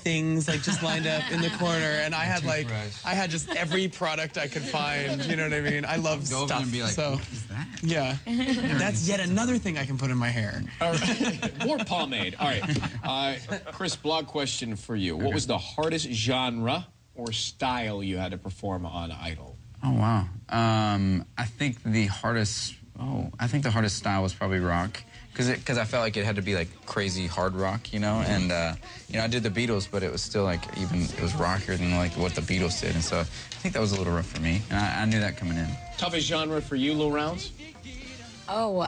things like just lined up in the corner, and I had just every product I could find. You know what I mean? I love stuff. And be like, so what is that? Yeah, that's yet another thing I can put in my hair. All right. More pomade. All right, Chris, blog question for you. What was the hardest genre or style you had to perform on Idol? Oh wow. I think the hardest style was probably rock. Because I felt like it had to be like crazy hard rock, you know, and you know, I did the Beatles, but it was still like it was rockier than like what the Beatles did, and so I think that was a little rough for me, and I knew that coming in. Toughest genre for you, Lil Rounds? Oh,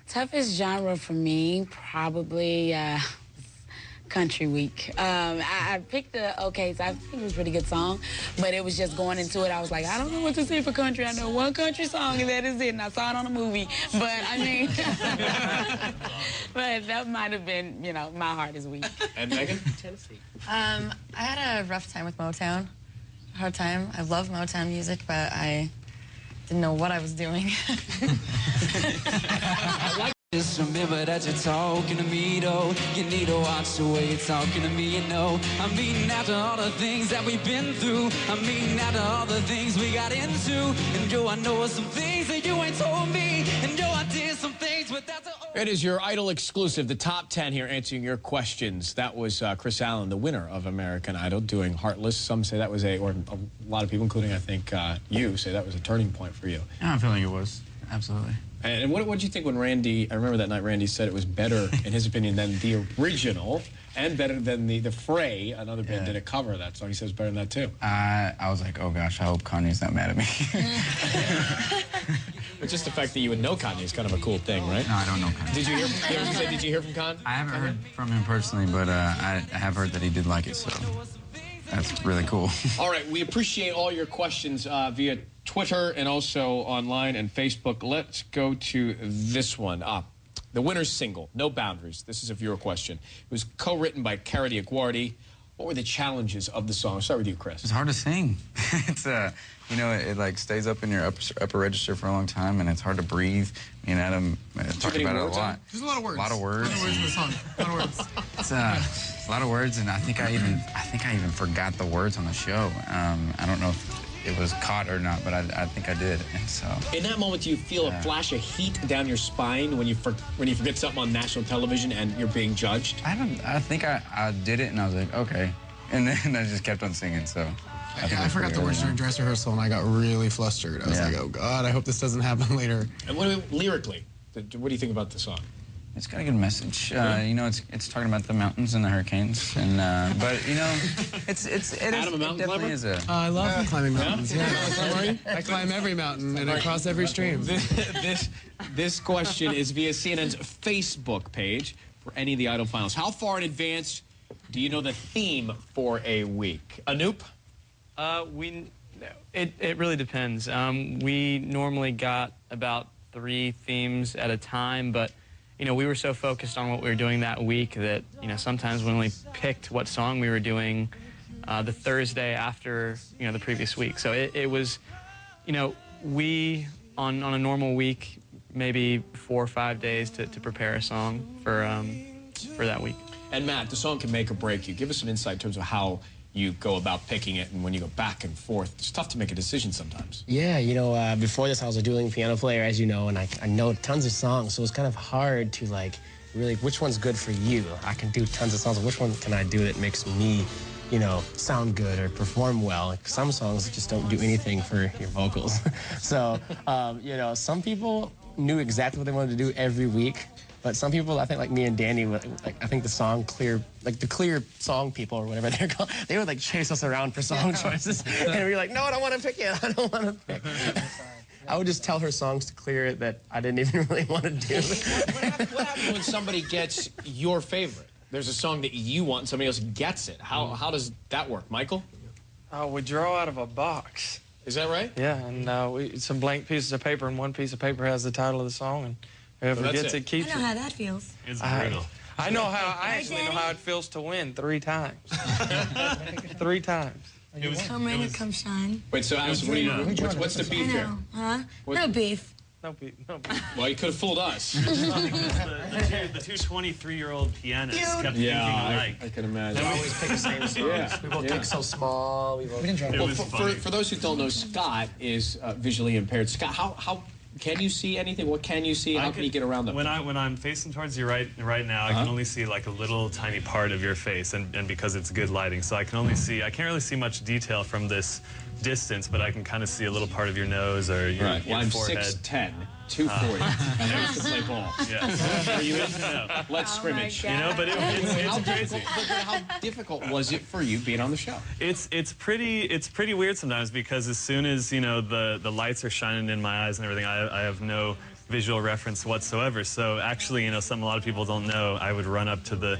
toughest genre for me, probably Country Week. I picked the OK, so I think it was a pretty good song, but it was just going into it. I was like, I don't know what to say for country. I know one country song, and that is it. And I saw it on a movie. But I mean, but that might have been, you know, my hardest week. And Megan? Tennessee. I had a rough time with Motown. Hard time. I love Motown music, but I didn't know what I was doing. Just remember that you're talking to me, though. You need to watch the way you're talking to me, you know. I mean, after all the things that we've been through, I mean, after all the things we got into, and yo, I know some things that you ain't told me, and yo, I did some things, but that's a... It is your Idol exclusive, the top 10 here answering your questions. That was Chris Allen, the winner of American Idol, doing Heartless. Some say that was or a lot of people, including I think you, say that was a turning point for you. Yeah, I'm feeling it was. Absolutely. And what did you think when Randy, I remember that night Randy said it was better, in his opinion, than the original, and better than the Fray, another band, did a cover of that song. He says better than that, too. I was like, oh, gosh, I hope Kanye's not mad at me. But just the fact that you would know Kanye is kind of a cool thing, right? No, I don't know Kanye. Did you hear from Kanye? I haven't heard from him personally, but I have heard that he did like it, so that's really cool. All right, we appreciate all your questions via Twitter and also online and Facebook. Let's go to this one. The winner's single, No Boundaries. This is a viewer question. It was co-written by Cara Diaguardi. What were the challenges of the song? I'll start with you, Chris. It's hard to sing. It's you know, it like stays up in your upper register for a long time, and it's hard to breathe. Me and Adam talked about it a lot. There's a lot of words. A lot of words. A lot of words in the song. A lot of words. It's a lot of words, and I think I even forgot the words on the show. I don't know if it was caught or not, but I think I did. And so in that moment, do you feel a flash of heat down your spine when you forget something on national television and you're being judged? I think I did it, and I was like, okay, and then I just kept on singing. So I forgot the words during dress rehearsal, and I got really flustered. I was like, oh God, I hope this doesn't happen later. And lyrically, what do you think about the song? It's got a good message. You know, it's talking about the mountains and the hurricanes, and but you know, it definitely is a. I love climbing mountains. Yeah, I climb every mountain and I cross every stream. This question is via CNN's Facebook page for any of the Idol finals. How far in advance do you know the theme for a week? Anoop? It really depends. We normally got about 3 themes at a time, but you know, we were so focused on what we were doing that week that, you know, sometimes we only picked what song we were doing the Thursday after, you know, the previous week. So it was, you know, we, on a normal week, maybe 4 or 5 days to prepare a song for that week. And Matt, the song can make or break you. Give us some insight in terms of how you go about picking it, and when you go back and forth, it's tough to make a decision sometimes. Yeah, you know, before this I was a dueling piano player, as you know, and I know tons of songs, so it's kind of hard to, like, really, which one's good for you? I can do tons of songs, but which one can I do that makes me, you know, sound good or perform well? Like, some songs just don't do anything for your vocals. So, you know, some people knew exactly what they wanted to do every week. But some people, I think, like me and Danny, like, I think the clear song people or whatever they're called, they would like chase us around for song choices. And we'd be like, no, I don't want to pick it. I don't want to pick. I would just tell her songs to clear it that I didn't even really want to do. What happens when somebody gets your favorite? There's a song that you want and somebody else gets it. How does that work, Michael? We draw out of a box. Is that right? Yeah, and some blank pieces of paper, and one piece of paper has the title of the song, and whoever gets it keeps it. I know how that feels. It's brutal. I actually know how it feels to win 3 times. 3 times. Come rain or come shine. Wait, so Alice, what's the beef here? Huh? No beef. No. Well, you could have fooled us. The two 23-year-old pianists kept thinking alike. I can imagine. We always pick the same songs. Yeah. We both pick so small. We didn't try. Well, for those who don't know, Scott is visually impaired. Scott, how can you see anything? What can you see? How can you get around them? When I'm facing towards you right now, I can only see like a little tiny part of your face, and because it's good lighting, so I can't really see much detail from this distance, but I can kind of see a little part of your nose or your, right. your I'm forehead. 6'10", 240. I used to play ball. Yes. Are you in? No. Let's scrimmage. You know, but it's crazy. How difficult was it for you being on the show? It's pretty weird sometimes, because as soon as the lights are shining in my eyes and everything, I have no visual reference whatsoever. So actually, something a lot of people don't know, I would run up to the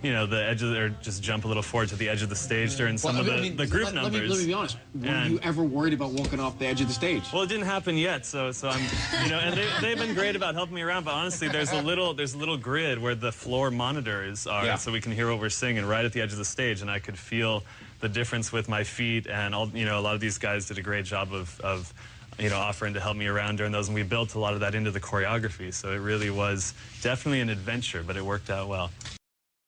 edge of or just jump a little forward to the edge of the stage during some of the group numbers. Let me be honest. Were you ever worried about walking off the edge of the stage? Well, it didn't happen yet, so I'm, and they've been great about helping me around. But honestly, there's a little grid where the floor monitors are, so we can hear what we're singing right at the edge of the stage, and I could feel the difference with my feet. And all, a lot of these guys did a great job of offering to help me around during those, and we built a lot of that into the choreography. So it really was definitely an adventure, but it worked out well.